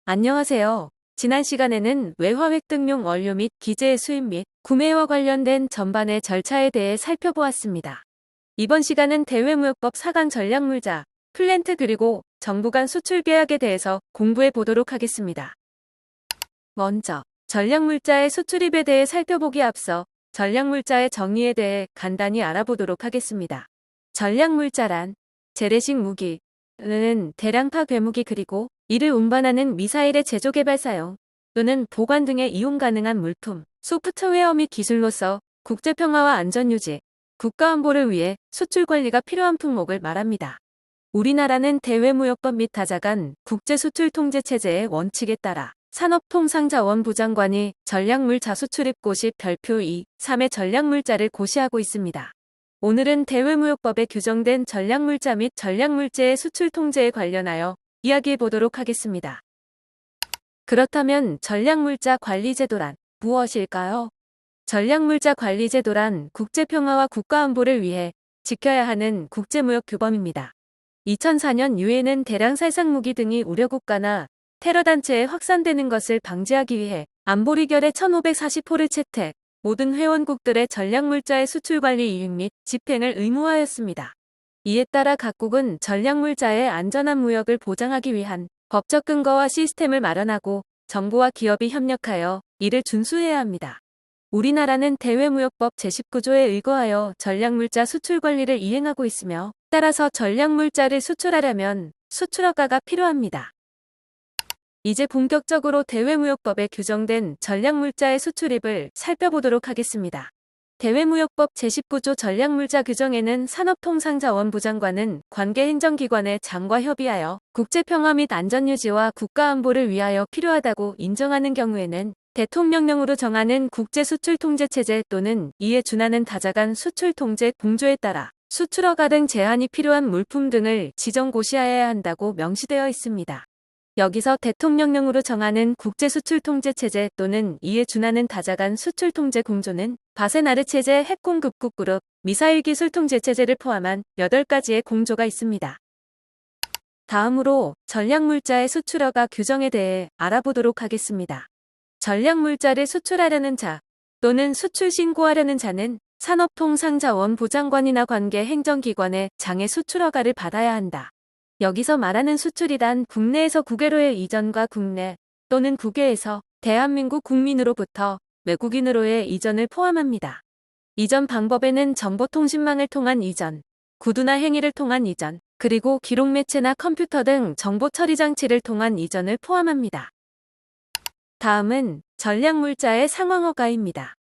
안녕하세요. 지난 시간에는 외화 획득용 원료 및 기재의 수입 및 구매와 관련된 전반의 절차에 대해 살펴보았습니다. 이번 시간은 대외무역법 4강 전략물자, 플랜트 그리고 정부 간 수출 계약에 대해서 공부해 보도록 하겠습니다. 먼저 전략물자의 수출입에 대해 살펴보기 앞서 전략물자의 정의에 대해 간단히 알아보도록 하겠습니다. 전략물자란 재래식 무기는 대량파 궤무기 그리고 이를 운반하는 미사일의 제조 개발 사용 또는 보관 등에 이용 가능한 물품, 소프트웨어 및 기술로서 국제평화와 안전유지, 국가안보를 위해 수출 관리가 필요한 품목을 말합니다. 우리나라는 대외무역법 및 다자간 국제수출통제체제의 원칙에 따라 산업통상자원부 장관이 전략물자 수출입 고시 별표 2, 3의 전략물자를 고시하고 있습니다. 오늘은 대외무역법에 규정된 전략물자 및 전략물자의 수출 통제에 관련하여 이야기해 보도록 하겠습니다. 그렇다면 전략물자 관리제도란 무엇일까요? 전략물자 관리제도란 국제평화와 국가안보를 위해 지켜야 하는 국제무역 규범입니다. 2004년 유엔은 대량 살상무기 등이 우려국가나 테러단체에 확산되는 것을 방지하기 위해 안보리결의 1540호를 채택, 모든 회원국들의 전략물자의 수출관리 이행 및 집행을 의무화하였습니다. 이에 따라 각국은 전략물자의 안전한 무역을 보장하기 위한 법적 근거와 시스템을 마련하고 정부와 기업이 협력하여 이를 준수해야 합니다. 우리나라는 대외무역법 제19조에 의거하여 전략물자 수출 관리를 이행하고 있으며 따라서 전략물자를 수출하려면 수출허가가 필요합니다. 이제 본격적으로 대외무역법에 규정된 전략물자의 수출입을 살펴보도록 하겠습니다. 대외무역법 제19조 전략물자 규정에는 산업통상자원부 장관은 관계 행정기관의 장과 협의하여 국제평화 및 안전유지와 국가안보를 위하여 필요하다고 인정하는 경우에는 대통령령으로 정하는 국제수출통제체제 또는 이에 준하는 다자간 수출통제 공조에 따라 수출허가 등 제한이 필요한 물품 등을 지정고시하여야 한다고 명시되어 있습니다. 여기서 대통령령으로 정하는 국제수출통제체제 또는 이에 준하는 다자간 수출통제 공조는 바세나르체제 핵공급국그룹 미사일 기술통제체제를 포함한 8가지의 공조가 있습니다. 다음으로 전략물자의 수출허가 규정에 대해 알아보도록 하겠습니다. 전략물자를 수출하려는 자 또는 수출 신고하려는 자는 산업통상자원부 장관이나 관계 행정기관의 장의 수출허가를 받아야 한다. 여기서 말하는 수출이 단 국내에서 국외로의 이전과 국내 또는 국외에서 대한민국 국민으로부터 외국인으로의 이전을 포함합니다. 이전 방법에는 정보통신망을 통한 이전, 구두나 행위를 통한 이전, 그리고 기록매체나 컴퓨터 등 정보 처리 장치를 통한 이전을 포함합니다. 다음은 전략물자의 상황허가입니다.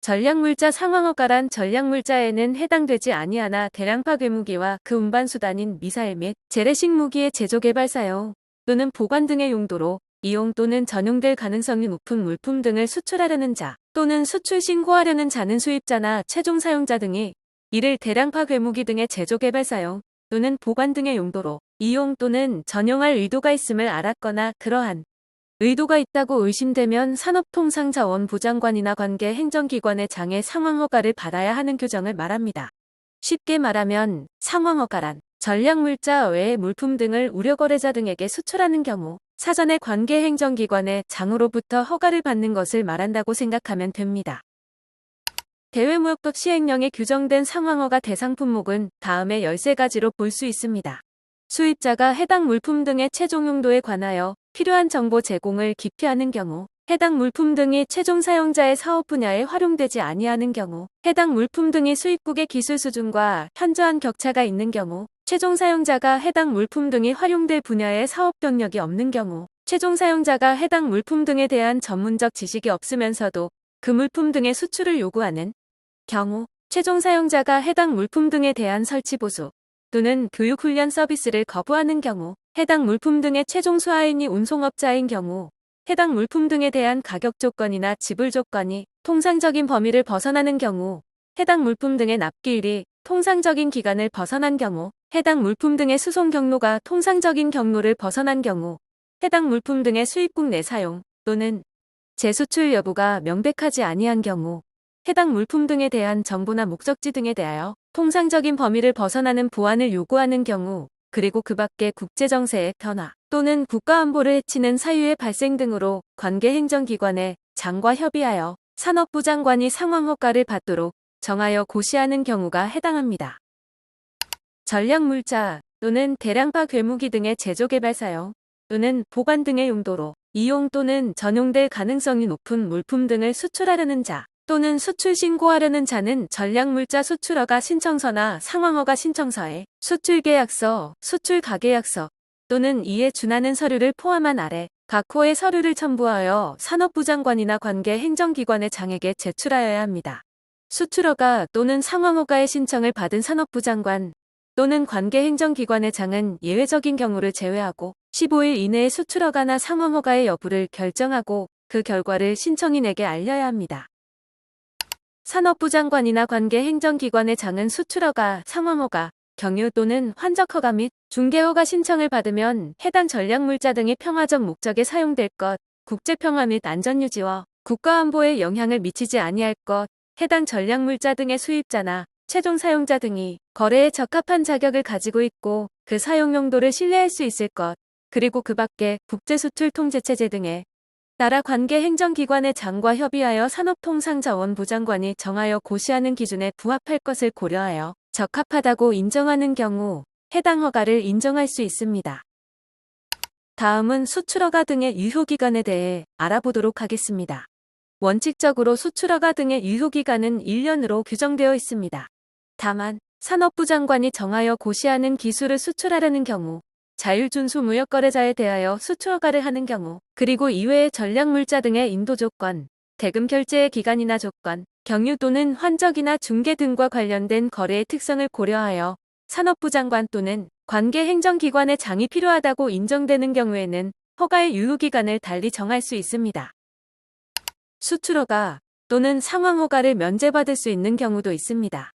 전략물자 상황허가란 전략물자에는 해당되지 아니하나 대량파 궤무기와 그 운반수단인 미사일 및 재래식 무기의 제조 개발 사용 또는 보관 등의 용도로 이용 또는 전용될 가능성이 높은 물품 등을 수출하려는 자 또는 수출 신고하려는 자는 수입자나 최종 사용자 등이 이를 대량파 궤무기 등의 제조 개발 사용 또는 보관 등의 용도로 이용 또는 전용할 의도가 있음을 알았거나 그러한 의도가 있다고 의심되면 산업통상자원부 장관이나 관계 행정기관의 장의 상황허가를 받아야 하는 규정을 말합니다. 쉽게 말하면 상황허가란 전략물자 외의 물품 등을 우려거래자 등에게 수출하는 경우 사전에 관계 행정기관의 장으로부터 허가를 받는 것을 말한다고 생각하면 됩니다. 대외무역법 시행령에 규정된 상황허가 대상 품목은 다음의 13가지로 볼 수 있습니다. 수입자가 해당 물품 등의 최종 용도에 관하여 필요한 정보 제공을 기피하는 경우, 해당 물품 등이 최종 사용자의 사업 분야에 활용되지 아니하는 경우, 해당 물품 등이 수입국의 기술 수준과 현저한 격차가 있는 경우, 최종 사용자가 해당 물품 등이 활용될 분야의 사업 경력이 없는 경우, 최종 사용자가 해당 물품 등에 대한 전문적 지식이 없으면서도 그 물품 등의 수출을 요구하는 경우, 최종 사용자가 해당 물품 등에 대한 설치 보수 또는 교육 훈련 서비스를 거부하는 경우, 해당 물품 등의 최종 수하인이 운송업자인 경우, 해당 물품 등에 대한 가격 조건이나 지불 조건이 통상적인 범위를 벗어나는 경우, 해당 물품 등의 납기일이 통상적인 기간을 벗어난 경우, 해당 물품 등의 수송 경로가 통상적인 경로를 벗어난 경우, 해당 물품 등의 수입국 내 사용 또는 재수출 여부가 명백하지 아니한 경우, 해당 물품 등에 대한 정보나 목적지 등에 대하여 통상적인 범위를 벗어나는 보완을 요구하는 경우, 그리고 그 밖의 국제정세의 변화 또는 국가안보를 해치는 사유의 발생 등으로 관계행정기관의 장과 협의하여 산업부 장관이 상황허가를 받도록 정하여 고시하는 경우가 해당합니다. 전략물자 또는 대량파 괴무기 등의 제조개발 사용 또는 보관 등의 용도로 이용 또는 전용될 가능성이 높은 물품 등을 수출하려는 자 또는 수출 신고하려는 자는 전략물자 수출허가 신청서나 상황허가 신청서에 수출계약서, 수출가계약서 또는 이에 준하는 서류를 포함한 아래 각 호의 서류를 첨부하여 산업부 장관이나 관계 행정기관의 장에게 제출하여야 합니다. 수출허가 또는 상황허가의 신청을 받은 산업부 장관 또는 관계 행정기관의 장은 예외적인 경우를 제외하고 15일 이내에 수출허가나 상황허가의 여부를 결정하고 그 결과를 신청인에게 알려야 합니다. 산업부 장관이나 관계 행정기관의 장은 수출허가, 상황허가, 경유 또는 환적허가 및 중개허가 신청을 받으면 해당 전략물자 등이 평화적 목적에 사용될 것, 국제평화 및 안전유지와 국가안보에 영향을 미치지 아니할 것, 해당 전략물자 등의 수입자나 최종 사용자 등이 거래에 적합한 자격을 가지고 있고 그 사용 용도를 신뢰할 수 있을 것, 그리고 그 밖에 국제수출통제체제 등에 따라 관계 행정기관의 장과 협의하여 산업통상자원부 장관이 정하여 고시하는 기준에 부합할 것을 고려하여 적합하다고 인정하는 경우 해당 허가를 인정할 수 있습니다. 다음은 수출허가 등의 유효기간에 대해 알아보도록 하겠습니다. 원칙적으로 수출허가 등의 유효기간은 1년으로 규정되어 있습니다. 다만 산업부 장관이 정하여 고시하는 기술을 수출하려는 경우 자율준수 무역거래자에 대하여 수출허가를 하는 경우 그리고 이외의 전략물자 등의 인도 조건, 대금 결제의 기간이나 조건, 경유 또는 환적이나 중개 등과 관련된 거래의 특성을 고려하여 산업부 장관 또는 관계 행정기관의 장이 필요하다고 인정되는 경우에는 허가의 유효기간을 달리 정할 수 있습니다. 수출허가 또는 상황허가를 면제받을 수 있는 경우도 있습니다.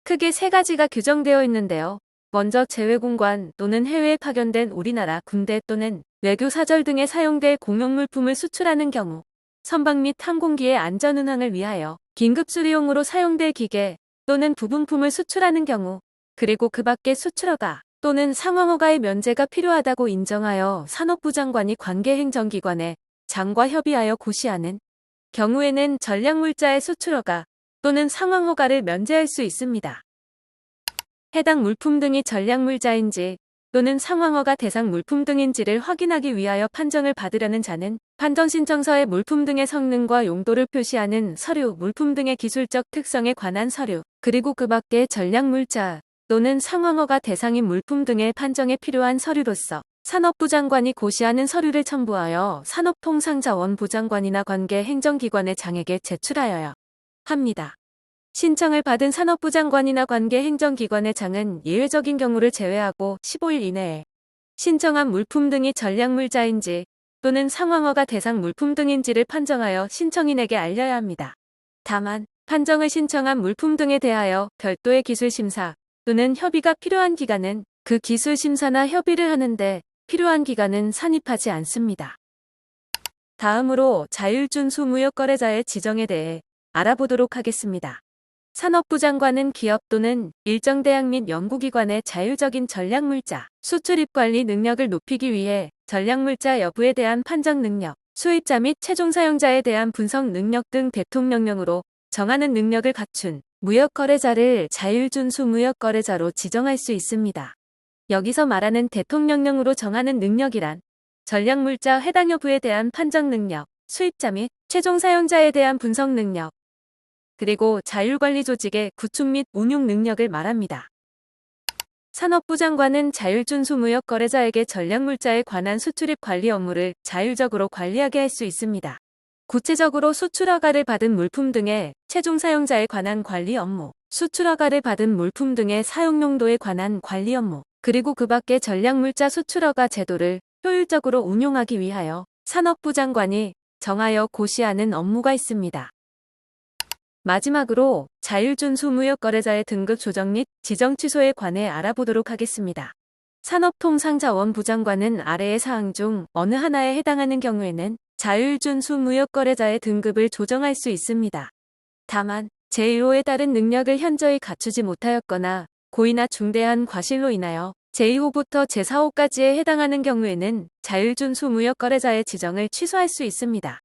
크게 세 가지가 규정되어 있는데요. 먼저 재외공관 또는 해외에 파견된 우리나라 군대 또는 외교사절 등에 사용될 공용물품을 수출하는 경우, 선박 및 항공기의 안전운항을 위하여 긴급수리용으로 사용될 기계 또는 부분품을 수출하는 경우, 그리고 그 밖의 수출허가 또는 상황허가의 면제가 필요하다고 인정하여 산업부 장관이 관계행정기관에 장과 협의하여 고시하는 경우에는 전략물자의 수출허가 또는 상황허가를 면제할 수 있습니다. 해당 물품 등이 전략물자인지 또는 상황허가 대상 물품 등인지를 확인하기 위하여 판정을 받으려는 자는 판정신청서에 물품 등의 성능과 용도를 표시하는 서류, 물품 등의 기술적 특성에 관한 서류, 그리고 그 밖의 전략물자 또는 상황허가 대상인 물품 등의 판정에 필요한 서류로서 산업부 장관이 고시하는 서류를 첨부하여 산업통상자원부 장관이나 관계 행정기관의 장에게 제출하여야 합니다. 신청을 받은 산업부 장관이나 관계 행정기관의 장은 예외적인 경우를 제외하고 15일 이내에 신청한 물품 등이 전략물자인지 또는 상황허가 대상 물품 등인지를 판정하여 신청인에게 알려야 합니다. 다만 판정을 신청한 물품 등에 대하여 별도의 기술심사 또는 협의가 필요한 기간은 그 기술심사나 협의를 하는데 필요한 기간은 산입하지 않습니다. 다음으로 자율준수 무역거래자의 지정에 대해 알아보도록 하겠습니다. 산업부 장관은 기업 또는 일정 대학 및 연구기관의 자율적인 전략물자, 수출입 관리 능력을 높이기 위해 전략물자 여부에 대한 판정 능력, 수입자 및 최종 사용자에 대한 분석 능력 등 대통령령으로 정하는 능력을 갖춘 무역거래자를 자율준수 무역거래자로 지정할 수 있습니다. 여기서 말하는 대통령령으로 정하는 능력이란 전략물자 해당 여부에 대한 판정 능력, 수입자 및 최종 사용자에 대한 분석 능력, 그리고 자율관리 조직의 구축 및 운용 능력을 말합니다. 산업부 장관은 자율준수 무역거래자에게 전략물자에 관한 수출입 관리 업무를 자율적으로 관리하게 할 수 있습니다. 구체적으로 수출허가를 받은 물품 등의 최종 사용자에 관한 관리 업무, 수출허가를 받은 물품 등의 사용 용도에 관한 관리 업무, 그리고 그 밖의 전략물자 수출허가 제도를 효율적으로 운용하기 위하여 산업부 장관이 정하여 고시하는 업무가 있습니다. 마지막으로 자율준수 무역거래자의 등급 조정 및 지정 취소에 관해 알아보도록 하겠습니다. 산업통상자원부 장관은 아래의 사항 중 어느 하나에 해당하는 경우에는 자율준수 무역거래자의 등급을 조정할 수 있습니다. 다만 제1호에 따른 능력을 현저히 갖추지 못하였거나 고의나 중대한 과실로 인하여 제2호부터 제4호까지에 해당하는 경우에는 자율준수 무역거래자의 지정을 취소할 수 있습니다.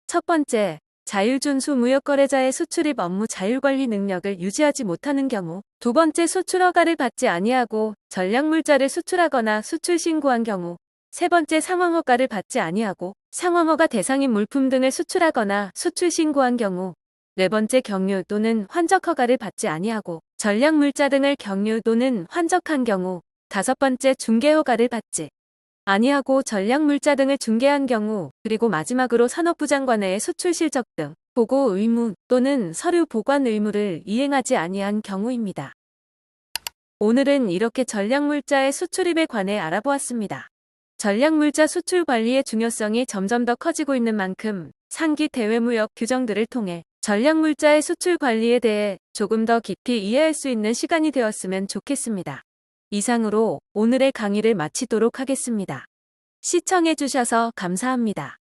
첫 번째, 자율준수 무역거래자의 수출입 업무 자율관리 능력을 유지하지 못하는 경우. 두 번째, 수출허가를 받지 아니하고 전략물자를 수출하거나 수출 신고한 경우. 세 번째, 상황허가를 받지 아니하고 상황허가 대상인 물품 등을 수출하거나 수출 신고한 경우. 네 번째, 경유 또는 환적허가를 받지 아니하고 전략물자 등을 경유 또는 환적한 경우. 다섯 번째, 중개허가를 받지 아니하고 전략물자 등을 중개한 경우. 그리고 마지막으로 산업부 장관의 수출 실적 등 보고 의무 또는 서류 보관 의무를 이행하지 아니한 경우입니다. 오늘은 이렇게 전략물자의 수출입에 관해 알아보았습니다. 전략물자 수출 관리의 중요성이 점점 더 커지고 있는 만큼 상기 대외무역 규정들을 통해 전략물자의 수출 관리에 대해 조금 더 깊이 이해할 수 있는 시간이 되었으면 좋겠습니다. 이상으로 오늘의 강의를 마치도록 하겠습니다. 시청해주셔서 감사합니다.